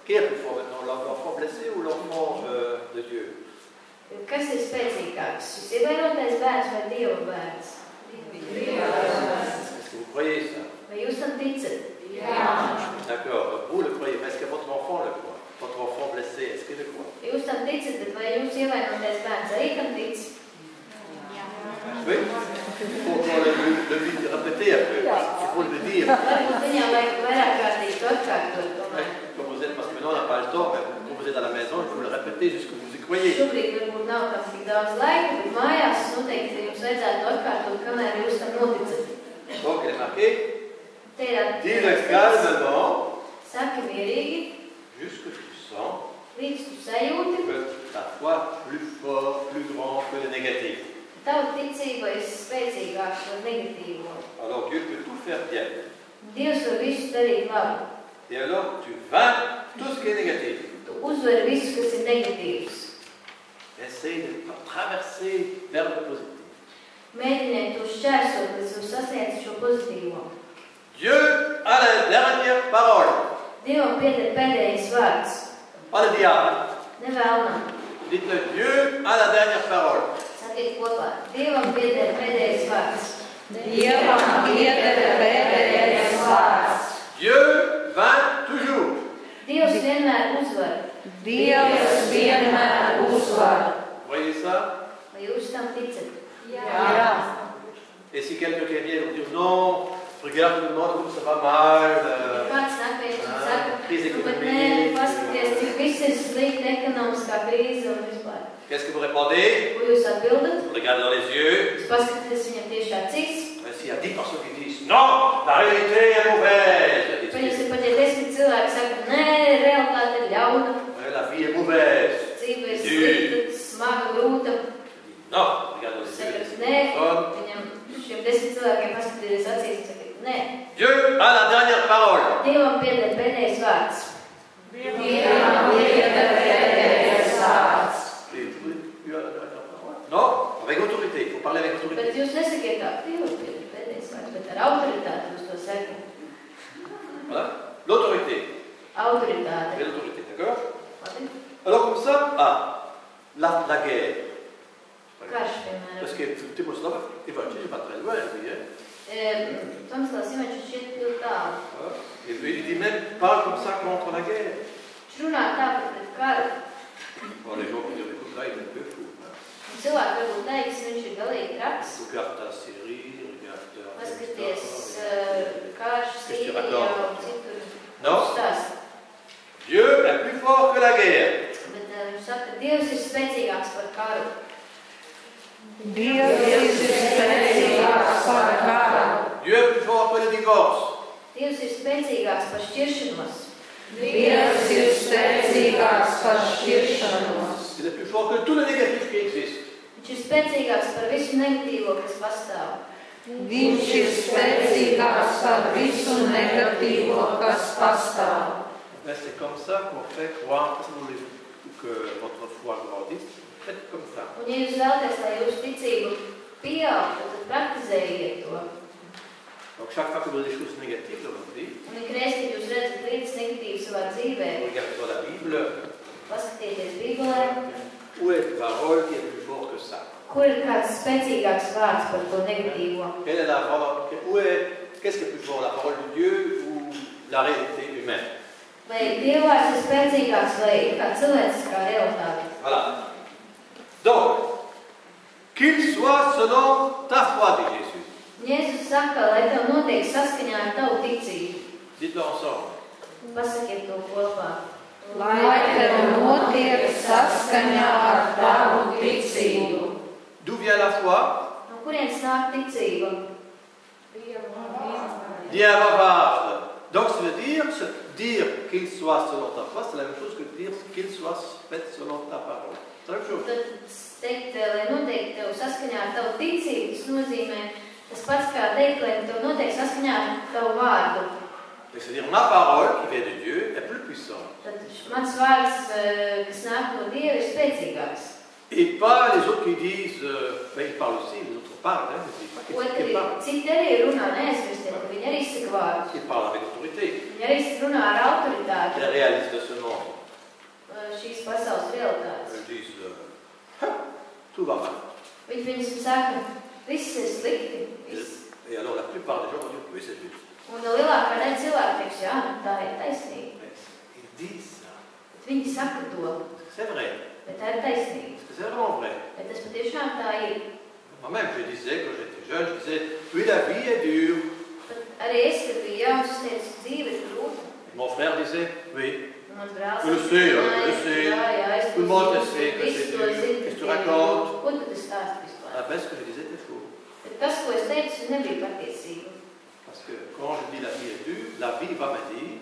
Qui est plus fort maintenant, l'enfant blessé ou l'enfant de Dieu? Kas ir spēcīgāks? Šis ievainotais bērns vai Dieva bērns? Est-ce que vous croyez ça? Vai jūs tam ticat? D'accord, vous le croyez, mais est-ce que votre enfant le croit? Votre enfant blessé, est-ce qu'il le croit? Jūs tam ticat, bet vai jūs ievainotais bērns arī tam tic? Oui? Il faut encore le répéter un peu. Il faut le dire. Varbūt viņam vajag vairāk kārtīgi to atkārtot tomēr. Comme vous êtes, parce que maintenant on n'a pas le temps, mais quand vous êtes à la maison, il faut le répéter jusqu'à ce que vous y croyez. Šobrīd varbūt nav tam tik daudz laika, bet mājās noteikti jums vajadzētu atkārtot, kamēr jūs tam noticat. Donc il est marqué, Te ir dis-le calmement, saki mierīgi, jusque tu sens līdz tu sajūti, que ta foi plus fort, plus grand que le négatif. Tava ticība ir spēcīgāka par negatīvo. Alors Dieu peut tout faire bien. Dievs var visu darīt labi. Et alors tu vaincus tout ce qui est négatif. Tu uzvari visu, kas ir negatīvs. Essaye de traverser vers le positif. Mēģiniet to šķērsot, līdz jūs sasniedzat šo pozitīvo. Dieu a la dernière parole. Dievam pieder pēdējais vārds. Pas le diable. Nevēlnam. Dites-le, Dieu a la dernière parole. Sakiet kopā. Dievam pieder pēdējais vārds. Dievam pieder pēdējais vārds. Dieu vainc toujours. Dievs vienmēr uzvar. Dievs vienmēr uzvar. Voyez ça? Vai jūs tam ticat? Jā. Et si quelqu'un qui vient vous dire non, regarde le monde comme ça va mal, Kāds nāk pie jums un saka, crise nu, bet nē, économique, paskaties, cik viss ir slikti, ekonomiskā krīze un vispār. qu'est-ce que vous répondez? Ko jūs atbildat? Vous regardez dans les yeux. Jūs paskaties viņam tieši acīs. Et s'il y a 10 personnes qui disent non, la réalité est mauvaise. Paņemsim pat, ja 10 cilvēki saka, nē, realitāte ir ļauna, La vie est mauvaise. dzīve ir slikta, smaga, grūta. Non, regardez dans les Saka, yeux. nē, viņam šiem 10 cilvēkiem paskatīties acīs un saka, nē. Dieu a la dernière parole. Dievam pieder pēdējais vārds. Dievam pieder pēdējais vārds. Dieu a la dernière parole. Non, avec autorité. Il faut parler avec autorité. Bet jūs nesakiet tā, Dievam pieder pēdējais vārds, bet ar autoritāti jūs to sakat. Voilà. L'autorité. Autoritāte. Et l'autorité, d'accord? Labi? Alors comme ça, la guerre. Karš, piemēram. Parce que Timoslava, il va pas très loin, lui. Hein? Tomislavs Ivaņš šķiet ļoti tālu. Il dit même, parle comme ça contre la guerre. Viņš runā tā pret karu. Bon, les gens vont dire, écoute, là, il est un peu fou. Hein? Un cilvēki varbūt teiks, viņš ir galīgi traks. Regarde la Syrie, regarde la... Paskaties karš, Sīrijā un citur. Non. Stāsta. Dieu est plus fort que la guerre. Bet viņš saka, Dievs ir spēcīgāks par karu. Dievs ir spēcīgāks par karu. Dieu est plus fort que le divorce. Dievs ir spēcīgāks par šķiršanos. Dievs ir spēcīgāks par šķiršanos. Il est plus fort que tout le négatif qui existe. Viņš ir spēcīgāks par visu negatīvo, kas pastāv. Viņš ir spēcīgāks par visu negatīvo, kas pastāv. Mais c'est comme ça qu'on fait croire, si vous voulez que votre foi grandisse, faites comme ça. Un ja jūs vēlaties, lai jūsu ticība pieaug, tad praktizējiet to. Donc chaque fois que vous avez des choses négatives dans votre vie, Un ikreiz, kad jūs redzat lietas negatīvas savā dzīvē, regardez dans la Bible, paskatieties Bībelē, où est une parole qui est plus forte que ça? kur ir kāds spēcīgāks vārds par to negatīvo. Quelle est la parole, qu'est-ce qui est plus fort, la parole de Dieu ou la réalité humaine? Vai Dievvārds ir spēcīgāks vai ir kā cilvēciskā realitāte. Voilà. Donc, qu'il soit selon ta foi, dit Jésus. Jēzus saka, lai tev notiek saskaņā ar tavu ticību. Dites-le ensemble. Pasakiet to kopā. Lai tev notiek saskaņā ar tavu ticību. D'où vient la foi? No kurienes nāk ticība? Bien bavarde. Donc, ça veut dire qu'il soit selon ta foi, c'est la même chose que dire qu'il soit fait selon ta parole. C'est la même chose. Tad teikt, lai notiek tev saskaņā ar tavu ticību, tas nozīmē tas pats kā teikt, lai tev notiek saskaņā ar tavu vārdu. C'est-à-dire, ma parole qui vient de Dieu est plus puissante. Tad mans vārds, kas nāk no Dieva, ir spēcīgāks. Et pas les autres qui disent, ben ils parlent aussi, les autres parlent, hein, mais pas qu'ils parlent. Citi arī runā neaizmirstiet, ka viņi arī izsaka vārdus. Ils parlent avec autorité. Viņi arī runā ar autoritāti. Les réalistes de ce monde. Šīs pasaules realitātes. Ils disent, tout va mal. Viņi saka, viss ir slikti. Viss. Et alors la plupart des gens vont dire, oui, c'est juste. Un lielākā daļa cilvēku teiks, jā, tā ir taisnība. Ils disent ça. Bet viņi saka to. C'est vrai. Bet tā ir taisnība. C'est vraiment vrai. Bet tas patiešām tā ir. Moi-même, je disais, quand j'étais jeune, je disais, oui, la vie est dure. Bet arī es, kad biju jauns, es teicu, dzīve ir grūta. Mon frère disait, oui. Mans brālis. Je le sais, je le sais. Jā, Tout le monde le sait que c'est dur. Qu'est-ce que tu racontes? Ko tad es stāstu vispār? Ah ben, ce que je disais était faux. Bet tas, ko es teicu, nebija patiesība. Parce que quand je dis la vie est dure, la vie va me dire,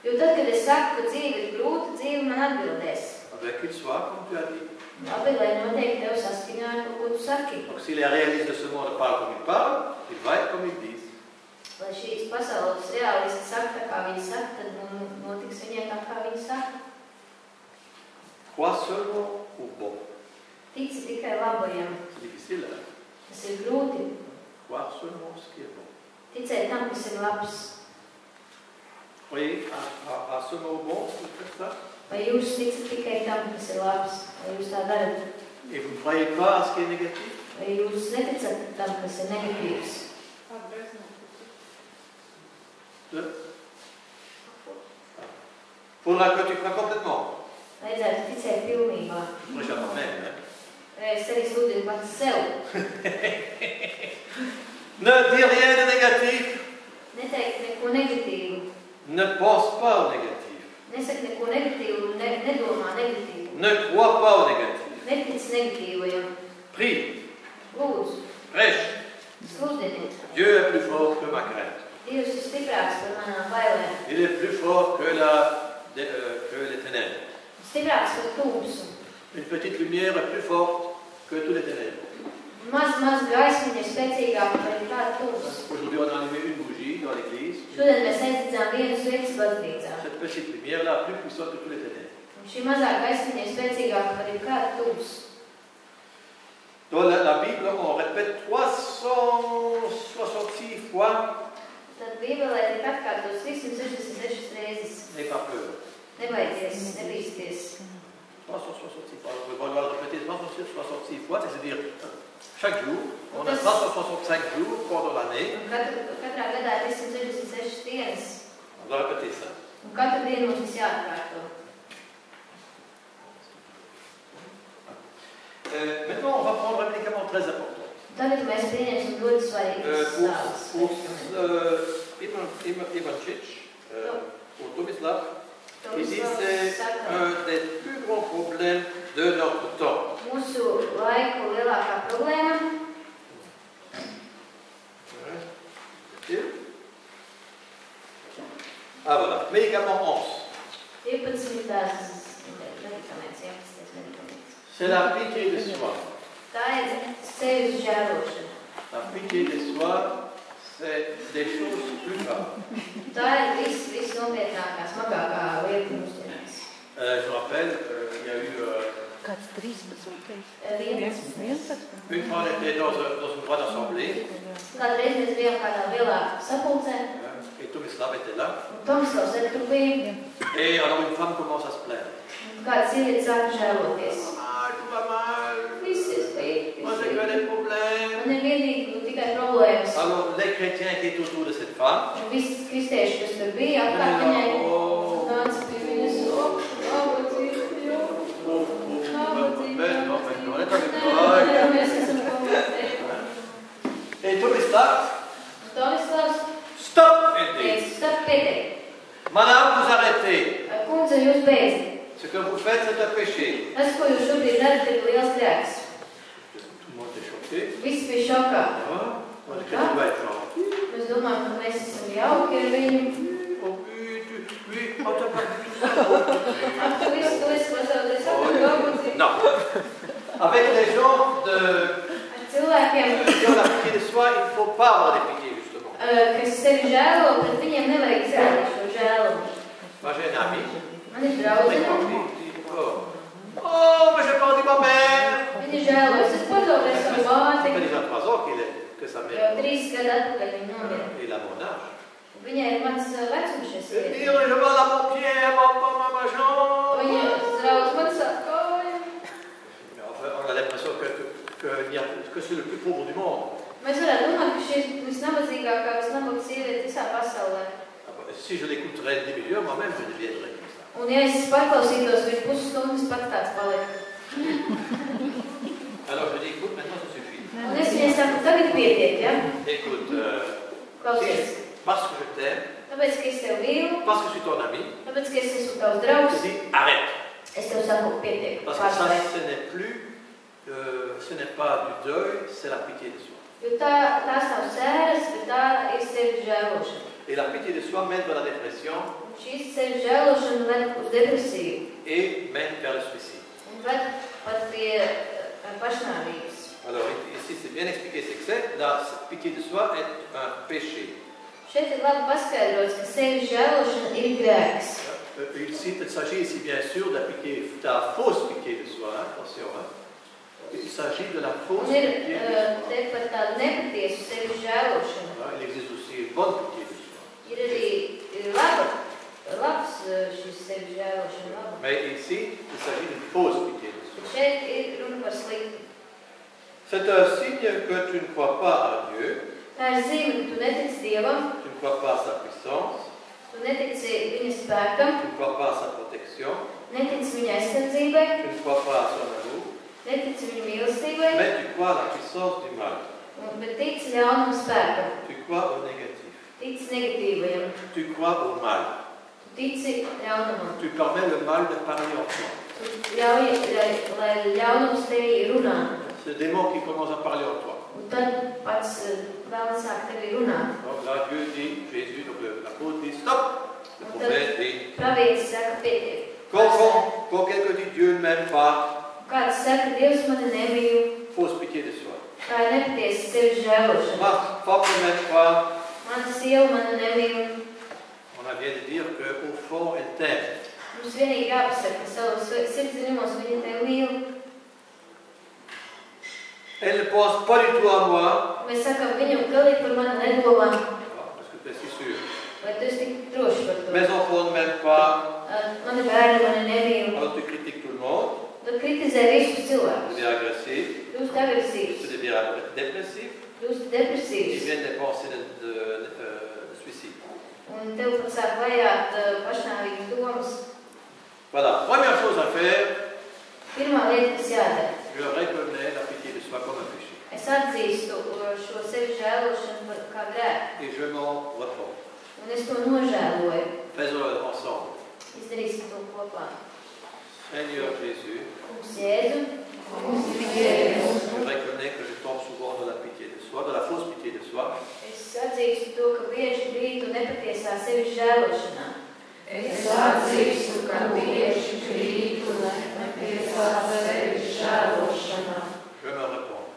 Jo tad, kad es saku, ka dzīve ir grūta, dzīve man atbildēs. avec qu'il soit comme tu as dit. Labi, lai noteikti tev saskaņā ar to, ko tu saki. Donc si les réalistes de ce monde parlent comme ils parlent, il va être comme ils disent. Lai šīs pasaules realisti saka tā, kā viņi saka, tad notiks viņiem tā, kā viņi saka. Crois seulement au bon. Tici tikai labajam. C'est difficile, hein? Tas ir grūti. Croire seulement ce qui est bon. Ticēt tam, kas ir labs. Croyez à ce mot bon, vous faites ça. Vai jūs ticat tikai tam, kas ir labs? Vai jūs tā darat? Et vous ne croyez pas à ce qui est négatif. Vai jūs neticat tam, kas ir negatīvs? Faudra que tu crois complètement. Vajadzētu ticēt pilnībā. Moi, j'ai pas même. Hein? Es arī sludinu pats sev. Ne dis rien de négatif. Neteikt neko negatīvu. Ne pense pas au négatif. Nesaka neko negatīvu, nedomā negatīvu. Ne crois pas au négatif. Netic negatīvajam. Prie, Lūdzu, prêche. sludiniet. Dieu est plus fort que ma crainte. Dievs ir stiprāks par manām bailēm. Il est plus fort que les ténèbres. Stiprāks par tumsu. Une petite lumière est plus forte que tous les ténèbres. Maz gaismiņa ir spēcīgāka par kādu tumsu. Aujourd'hui, on a allumé une bougie dans l'église. Šodien mēs aizdedzām vienu sveci baznīcā. Cette petite lumière-là, plus puissante que tous les ténèbres. Un šī mazā gaismiņa ir spēcīgāka par kādu tumsu. Dans la Bible, on répète 366 fois. Tad Bībelē tiek atkārtots 366 reizes. N'aie pas peur. Nebaidies, nebīsties. 366 fois. On va le répéter 366 fois, c'est-à-dire chaque jour. On a 365 jours pendant l'année. Katrā gadā ir 366 dienas. On doit répéter ça. Un katru dienu mums tas jāatkārto. Maintenant, on va prendre un médicament très important. Tagad mēs pieņemsim ļoti svarīgas stāvus. Ivančić, pour Tomislav, il dit que c'est un des plus grands problèmes de notre temps. Mūsu laiku lielākā problēma. Ah voilà, médicament 11. 12. medikaments, 11. medikaments. C'est la pitié de soi. Tā ir sevis žēlošana. La pitié de soi, c'est des choses plus graves. Tā ir viss nopietnākā, smagākā lieta mūsdienās. Je me rappelle, il y a eu... Une fois, on était dans une grande assemblée. Kādreiz mēs bijām kādā lielā sapulcē. Et Tomislav était là. Tomislavs arī tur bija. Et alors une femme commence à se plaindre. Kāda sieviete sāka žēloties. Tout va mal. Viss ir slikti. Moi, j'ai que des problèmes. Man ir vienīgi tikai problēmas. Alors, les chrétiens qui étaient autour de cette femme, Visi kristieši, kas tur bija, apkārt viņai nāca pie viņas. Mēs esam komplekti. Et Tomislav, Tomislavs stop! teica, stop, pietiek. Madame, vous arrêtez. Kundze, jūs beidzat. Ce que vous faites, c'est un péché. Tas, ko jūs šobrīd darat, ir liels grēks. Tout le monde est choqué. Visi bija šokā. On est chrétien doit être gentil. Mēs domājam, ka mēs esam jauki ar viņu. Oh, oui, on t'a pas dit tout ça. Tu esi pasaules apgabals. Non. Avec les gens Cilvēkiem, qui ont la pitié de soi, il ne faut pas avoir des pitiés, justement. kas sevi žēlo, bet viņiem nevajag izrādīt šo žēlumu. Moi, j'ai un ami. Man ir draudzene. Oh, mais j'ai pas dit ma mère. žēlojas. Es pazaudēju savu Ça māti. fait déjà 3 ans que sa Jau mère 3 gadu atpakaļ viņa nomira. est à mon âge. Viņai ir mans vecums šis Et vietas. dire, je vois là mon pied, ma jambe. Viņa zrauc man saka kāju. Mais enfin, on a l'impression que c'est le plus pauvre du monde. Mēs varētu domāt, ka šī ir visnabadzīgākā, visnabagākā sieviete visā pasaulē. Si je l'écouterais 10 millions, moi-même je deviendrais comme ça. Un ja es paklausītos viņu pusstundas, pats tāds paliek. Alors je dis, écoute, maintenant ça suffit. Un es viņai saku, tagad pietiek, ja? Écoute, Klausies. parce que je t'aime, Tāpēc, ka es tev mīlu, parce que je suis ton ami, tāpēc, ka es esmu tavs je draugs, te dis, arrête. es tev saku, pietiek. Parce que ça, Pārspēj. ce n'est pas du deuil, c'est la pitié de soi. Jo tās nav sēras, bet tā ir sevis žēlošana. Et la pitié de soi mène vers la dépression Un šīs sevis žēlošana ved uz depresiju et mène vers le suicide. un ved pat pie pašnāvības. Alors ici c'est bien expliqué ce que c'est. La pitié de soi est un péché. Šeit ir labi paskaidrots, ka sevis žēlošana ir grēks. Il s'agit ici bien sûr de la fausse pitié de soi, hein, attention. Hein. Il s'agit de la fausse Un ir pitié de soi. te par tādu nepatiesu sevis žēlošanu. Il existe aussi une bonne pitié de soi. Ir arī labs šis sevis žēlošana. Laba. Mais ici, il s'agit d'une fausse pitié de soi. Šeit ir runa par sliktu. C'est un signe que tu ne crois pas à Dieu, Tā ir zīme, ka tu netici Dievam, tu ne crois pas à sa puissance, tu netici viņa spēkam, tu ne crois pas à sa protection, netici viņa aizsardzībai, tu ne crois pas à son amour, netici viņa mīlestībai, mais tu crois à la puissance du mal. bet tici ļaunam spēkam, Tu crois au négatif, tici negatīvajam, tu crois au mal. tu tici ļaunamam. Tu permets le mal de parler en toi. Tu ļauj, lai ļaunums tevī runā. C'est le démon qui commence à parler en toi. Un tad pats vēlams sāk tevī runāt. Donc là, Dieu dit, Jésus, donc l'apôtre dit, stop. Le prophète dit, Pravietis saka, pietiek. quand quelqu'un dit Dieu ne m'aime pas, Kāds saka, Dievs mani nemīl, fausse pitié de soi. tā ir nepatiesa sevis žēlošana. Ma femme ne m'aime pas, Mana sieva mani nemīl. on vient de dire qu'au fond, elle t'aime. Mums vienīgi jāpasaka, ka savos sirdsdziļumos viņa tevi mīl. Elle ne pense pas du tout à moi, Mēs sakām, viņam galīgi par mani nedomā. parce que tu es si sûr. Vai tu esi tik droši par to? Mes enfants ne m'aiment pas, Mani bērni mani nemīl. alors tu critiques tout le monde, Tad kritizē visus tu cilvēkus. deviens agressif, Kļūst tu agresīvs, deviens dépressif, kļūst il depresīvs. vient des pensées de suicide. Un tev pat sāk vajāt pašnāvīgas domas. Voilà, première chose à faire, Pirmā lieta, kas jādara. je reconnais la pitié de soi comme un péché. Es atzīstu šo sevi žēlošanu par kā grēku. Et je m'en repens. Un es to nožēloju. Faisons-le ensemble. Izdarīsim to kopā. Seigneur Jésus, Kungs Jēzu, je reconnais que je tombe souvent dans la pitié de soi, dans la fausse pitié de soi. es atzīstu to, ka bieži krītu nepatiesā sevi žēlošanā. Es atzīstu, ka bieži krītu nepatiesā sevis žēlošanā. Je me repens.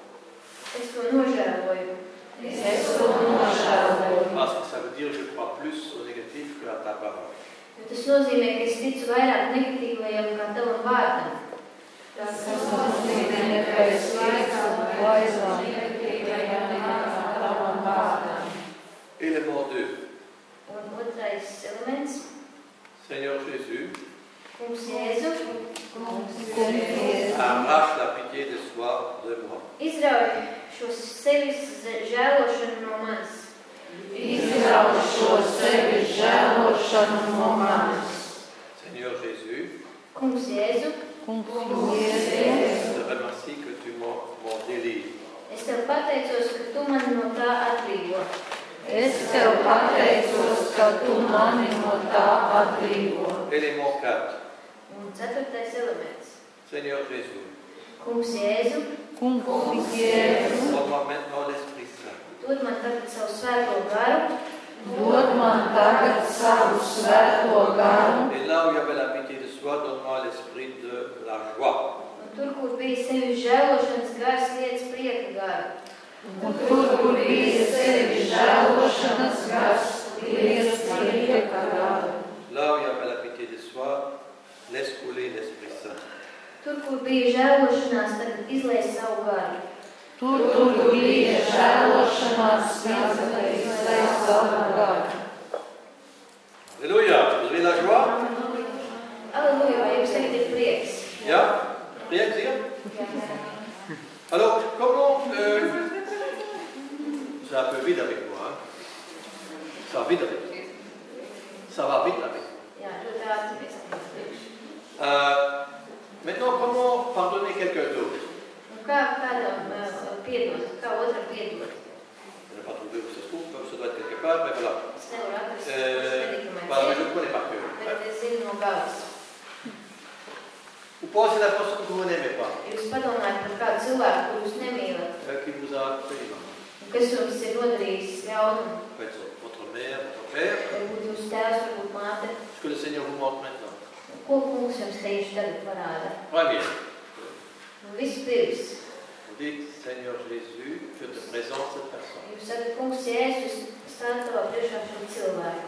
Es to nožēloju. Es to nožēloju. Parce que ça veut dire que je crois plus au négatif que à ta parole. Jo tas nozīmē, ka es ticu vairāk negatīvajam kā tavam vārdam. Tas nozīmē, ka es ticu vairāk negatīvajam kā tavam vārdam. Élément 2. Un otrais elements. Seigneur Jésus, Kungs Jēzu, arrache la pitié de soi de moi. izrauj šo sevis žēlošanu no manis. Izrauj šo sevis žēlošanu no manis. Seigneur Jésus, Kungs Jēzu, je te remercie que tu m'en délivres. es tev pateicos, ka tu mani no tā atbrīvo. Es tev pateicos, ka tu mani no tā atbrīvo. Élément 4. Un ceturtais elements. Seigneur Jésus, Kungs Jēzu, Kungs Jēzus, donne-moi maintenant l'Esprit Saint. dod man tagad savu svēto garu, dod man tagad savu svēto garu. Et là où il y avait la pitié de soi, donne-moi l'esprit de la joie. un tur, kur bija sevi žēlošanas gars, liec prieka garu. Un tur, kur bija sevi žēlošanas gars, liec prieka garu. Là où il y avait la pitié de soi, laisse couler l'Esprit Saint. Tur, kur bija žēlošanās, tagad tad izlies savu garu. Tur, kur bija žēlošanās, izlies savu garu. Alléluia. Vous avez la joie? Aleluja, vai jums tagad ir prieks? Ja? Rien que dire? Alors, comment... c'est un peu vite avec moi. Hein? Ça va vite avec moi. Ça va vite avec moi. Jā, ļoti ātri mēs priekš. Maintenant, comment pardonner quelqu'un d'autre? Un kādam piedot, kā otram piedot? Je n'ai pas trouvé où ça se trouve, ça doit être quelque part, mais voilà. Es nevaru atrast, Voilà, mais je le connais par cœur. bet es zinu no galvas. Vous pensez à la personne que vous n'aimez pas, Jūs padomājat par kādu cilvēku, kuru jūs nemīlat, qui vous a fait du mal. un kas jums ir nodarījis ļaunumu. Ça peut être votre mère, votre père. Varbūt jūs tēvs, varbūt māte. Ce que le Seigneur vous montre maintenant. Ko kungs jums tieši tagad parāda? Premier, Vispirms, vous dites, Seigneur Jésus, je te présente cette personne. jūs sakat, kungs Jēzus, stāv tavā priekšā šo cilvēku.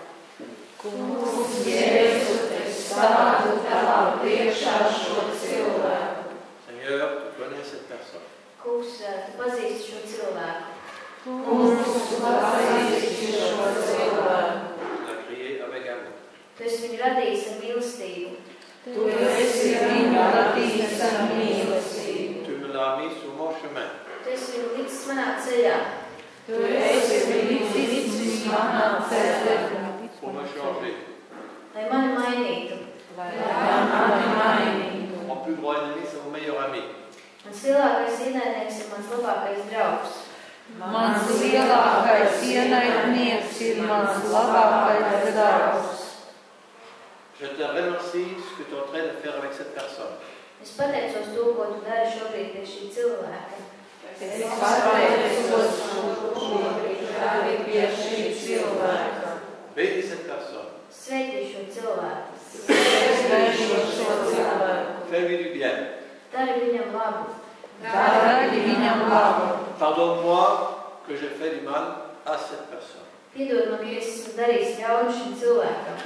Kungs Jēzu, es stādu tavā priekšā šo cilvēku. Seigneur, tu connais cette personne. Kungs, tu pazīsti šo cilvēku. Kungs, tu pazīsti šo cilvēku. Tu l'as créé avec amour. Tu esi viņu radījis ar mīlestību. Tu esi viņu radījis ar mīlestību. Tu me l'as mis sur mon chemin. Tu esi viņu licis manā ceļā. Tu esi viņu licis manā ceļā. Pour me changer. Lai mani mainītu. Lai mani mainītu. Mon plus grand ennemi, c'est mon meilleur ami. Mans lielākais ienaidnieks ir mans labākais draugs. Mans lielākais ienaidnieks ir mans labākais draugs. Je te remercie ce que tu es en train de faire avec cette personne. Es pateicos to, ko tu dari šobrīd pie šī cilvēka. Es pateicos to, ko tu dari pie šī cilvēka. Bénis cette personne. Sveitī šo cilvēku. Sveitī šo cilvēku. Fais-lui du bien. Dari viņam labu. Dari viņam labu. Pardonne-moi que j'ai fait du mal à cette personne. Piedod man, ka es esmu darījis ļaunu šim cilvēkam.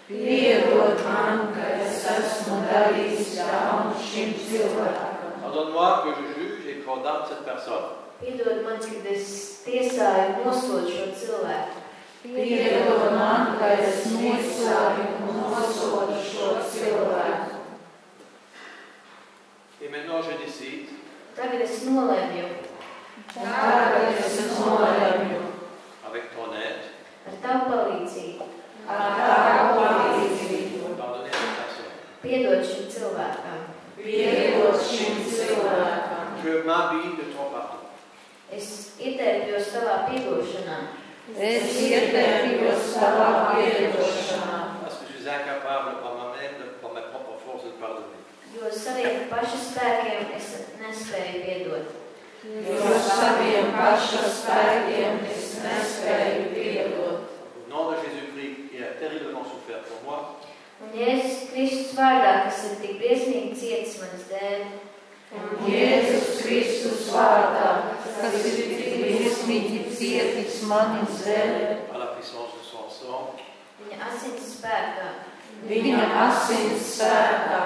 Piedod man, ka es esmu darījis ļaunu šim cilvēkam. Pardonne-moi que je juge et condamne cette personne. Piedod man, kad es tiesāju un nosodu šo cilvēku. Piedod man, ka es tiesāju un nosodu šo cilvēku. Et maintenant je décide. Tagad es nolēmu, Tagad es nolēmu. Avec ton aide. ar tavu palīdzību. Ar tavu palīdzību. Pardonner cette personne. Piedod šim cilvēkam. Piedod šim cilvēkam. Je m'habille de ton pardon. Es ietērpjos tavā piedošanā. Es ietērpjos tavā piedošanā. Parce que je suis incapable par moi-même, par mes propres forces, de pardonner. Jo saviem paša spēkiem es nespēju piedot. Jo saviem paša spēkiem es nespēju piedot. Au nom de Jésus-Christ, qui a terriblement souffert pour moi, Un Jēzus Kristus vārdā, kas ir tik briesmīgi cietis manas dēļ, un Jēzus Kristus vārdā, kas ir tik briesmīgi cietis manas dēļ, par la puissance de son sang, viņa asins spēkā viņa asins spēkā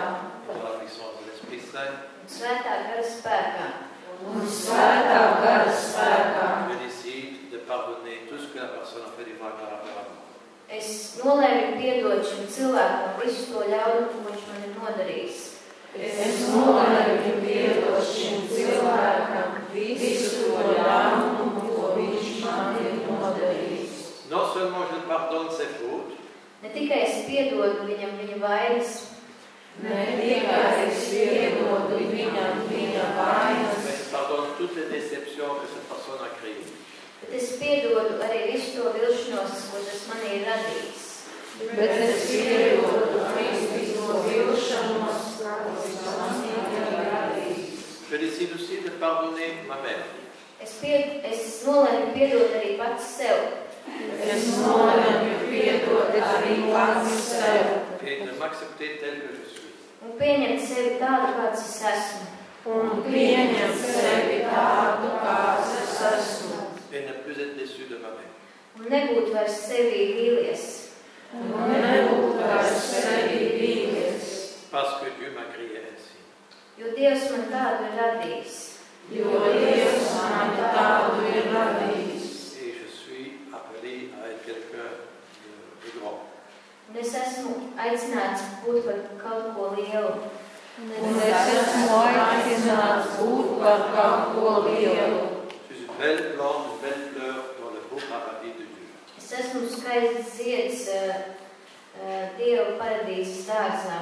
par la puissance de l'Esprit Saint, un svētā gara spēkā. un svētā gara spēkā. je décide de pardonner tout ce que la personne a fait du mal par rapport à moi. Es nolēmu piedot šim cilvēkam visu to ļaunumu, ko viņš man ir nodarījis. Es nolēmu piedot šim cilvēkam visu to ļaunumu, ko viņš man ir nodarījis. Non seulement je pardonne ses fautes, Ne tikai es piedodu viņam viņa vainas, Ne tikai es piedodu viņam viņa vainas, mais je pardonne toutes les déceptions que cette personne a créées. bet es piedodu arī visu to vilšanos, ko tas man ir radījis. bet es piedodu visu to vilšanos, ko tas man ir radījis. Je décide aussi de pardonner ma mère. Es nolēmu piedot arī pats sev. Es nolēmu piedot arī pats sev Et de m'accepter tel que je suis. Un pieņemt sevi tādu, kāds es esmu. un pieņemt sevi tādu, kāds es esmu. Et ne plus être déçu de ma mère. Un nebūt vairs sevī vīlies. Un nebūt vairs sevi vīlies, Parce que Dieu m'a créé ainsi. Jo Dievs man tādu ir radījis. Jo Dievs man tādu ir radījis. Et je suis appelé à être quelqu'un de grand. Un es esmu aicināts būt par kaut ko lielu. Un es esmu aicināts būt par kaut ko lielu. Je suis une belle plante, une belle fleur dans le beau paradis de Dieu. Es esmu skaists zieds Dieva paradīzes dārzā.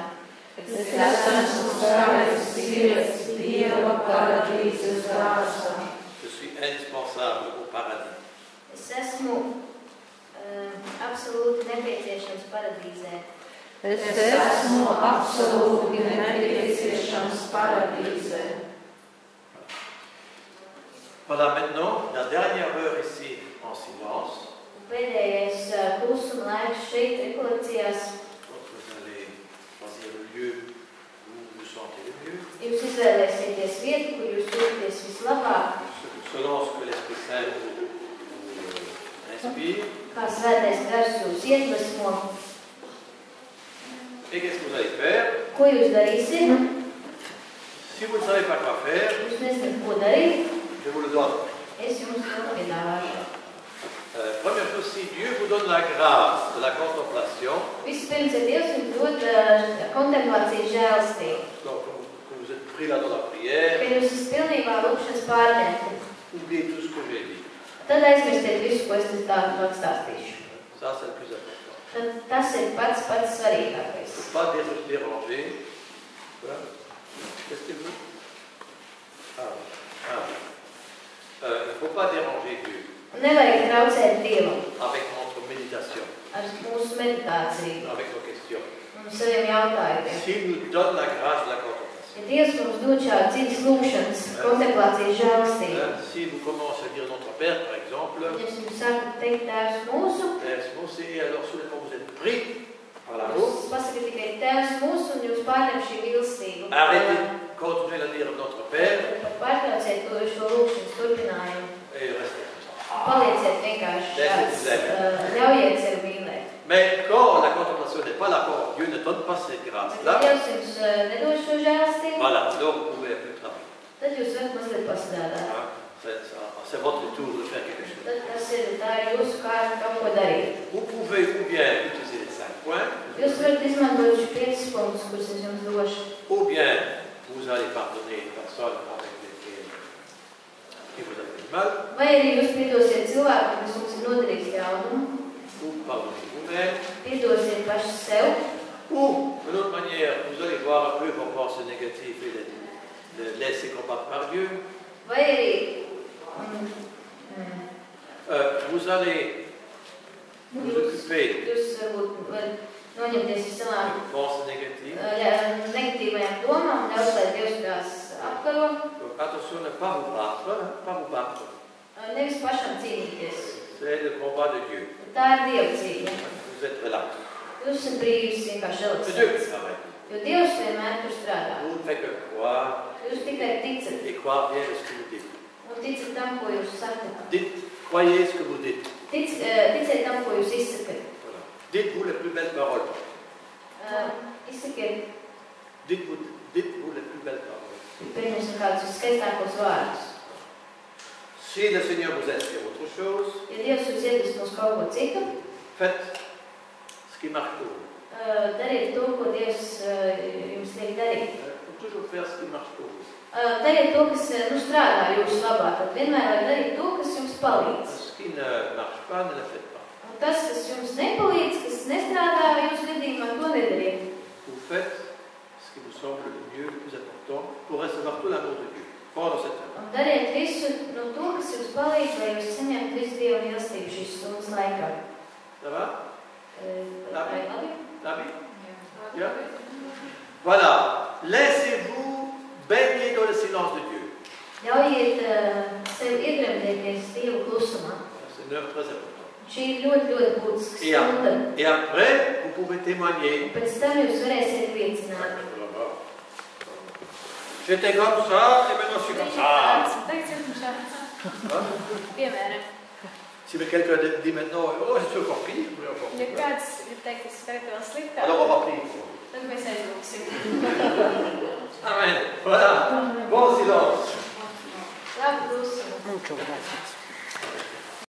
Es esmu skaists zieds Dieva paradīzes dārzā. Je suis indispensable au paradis. Es esmu absolūti nepieciešams paradīzē. Es esmu absolūti nepieciešams paradīzē. Voilà maintenant la dernière heure ici en silence. Pēdējais klusuma laiks šeit rekolekcijās. Donc vous allez choisir le lieu où vous vous sentez le mieux. Jūs izvēlēsieties vietu, kur jūs jūtaties vislabāk. Selon ce que l'Esprit Saint vous inspire. Kā svētais gars jūs iedvesmo. Et qu'est-ce que vous allez faire? Ko jūs darīsiet? Si vous ne savez pas quoi faire, Jūs nezināt, ko darīt. je vous le donne. Es jums to piedāvāšu. Première chose, si Dieu vous donne la grâce de la contemplation, Vispirms, ja Dievs jums dod kontemplācijas žēlastību, donc que vous êtes pris là dans la prière, ka jūs esat pilnībā lūkšanas pārņemti, oubliez tout ce que j'ai dit. tad aizmirstiet visu, ko es te tādu atstāstīšu. Ça, c'est le plus important. Tad tas ir pats svarīgākais. Il ne faut pas déranger. Voilà. Qu'est-ce qu'il veut? Il ne faut pas déranger Dieu Nevajag traucēt Dievam avec notre méditation, ar mūsu meditāciju avec nos questions. un saviem jautājumiem. S'il nous donne la grâce de la contemplation, Ja Dievs mums dod šādu dziļas lūkšanas, kontemplācijas žēlastību, si vous commencez à dire notre Père, par exemple, ja jums sākat teikt Tēvs mūsu, et alors soudainement vous êtes pris par l'amour, jūs pasakat tikai Tēvs mūsu un jūs pārņem šī mīlestība. arrêtez, continuez à dire notre Père Pārtrauciet šo lūkšanas turpinājumu. et restez. Palieciet vienkārši tāds, ļaujiet sev mīlēt. Mais quand la contemplation n'est pas là, quand Dieu ne donne pas cette grâce-là, Dievs jums nedod šo žēlastību, voilà, donc vous pouvez un peu travailler. tad jūs varat mazliet pastrādāt. C'est votre tour de faire quelque chose. Tad tā ir jūsu kārta kaut ko darīt. Vous pouvez ou bien utiliser les 5 points, Jūs varat izmantot šos 5 punktus, kurus es jums došu. ou bien vous allez pardonner une personne avec lesquelles qui vous a fait du mal, Vai arī jūs piedosiet cilvēku, kas jums ir nodarījis ļaunumu, ou pardonnez vous-même, piedosiet paši sev, ou d'une autre manière, vous allez voir un peu vos pensées négatives et les laisser combattre par Dieu. vai arī Vous allez vous occuper jūs varbūt varat noņemties ar savām de pensées négatives. negatīvajām domām, ļaut, lai Dievs tās apkaro, Donc attention, ne pas vous battre, pas vous battre. nevis pašam cīnīties. C'est le combat de Dieu. Tā ir Dieva cīņa. Vous êtes relax. Jūs esat brīvs, vienkārši C'est Dieu qui relaksēts. travaille. Jo Dievs vienmēr tur strādā. Vous ne faites que croire Jūs tikai ticat et croire bien ce que vous dites. un ticat tam, ko jūs sakat. Croyez ce que vous dites. Ticiet tam, ko jūs izsakat. Voilà. Dites-vous les plus belles paroles. Izsakiet, Dites-vous les plus belles paroles. pieņemsim kādus skaistākos vārdus. Si le Seigneur vous inspire autre chose, Ja Dievs jūs iedvesmos kaut ko citu, faites ce qui marche pour vous. dariet to, ko Dievs jums liek darīt. Il faut toujours faire ce qui marche pour vous. Dariet to, kas strādā jūsu labā. Tad vienmēr vajag darīt to, kas jums palīdz. Ce qui ne marche pas, ne le faites pas. Un tas, kas jums nepalīdz, kas nestrādā jūsu gadījumā, to nedariet. Vous faites ce qui vous semble le mieux, le plus important pour recevoir tout l'amour de Dieu pendant cette heure. Un dariet visu no to, kas jums palīdz, lai jūs saņemtu visu Dieva mīlestību šīs stundas laikā. Ça va? Labi? Labi? Bien? Voilà. Laissez-vous baigner dans le silence de Dieu. Ļaujiet sev iegremdēties Dieva klusumā. C'est une heure très importante. Šī ir ļoti būtiska stunda. Et après, vous pouvez témoigner. Pēc tam jūs varēsiet liecināt. J'étais comme ça, et maintenant je suis comme ça. Piemēram, Si quelqu'un dit maintenant, oh, je suis encore pire, je suis encore ja pire. kāds ir teikt, es tagad vēl sliktāk, Alors on va prier. tad mēs aizlūksim. Amen. Voilà. Bon silence. Labi klusumu. Muchas gracias.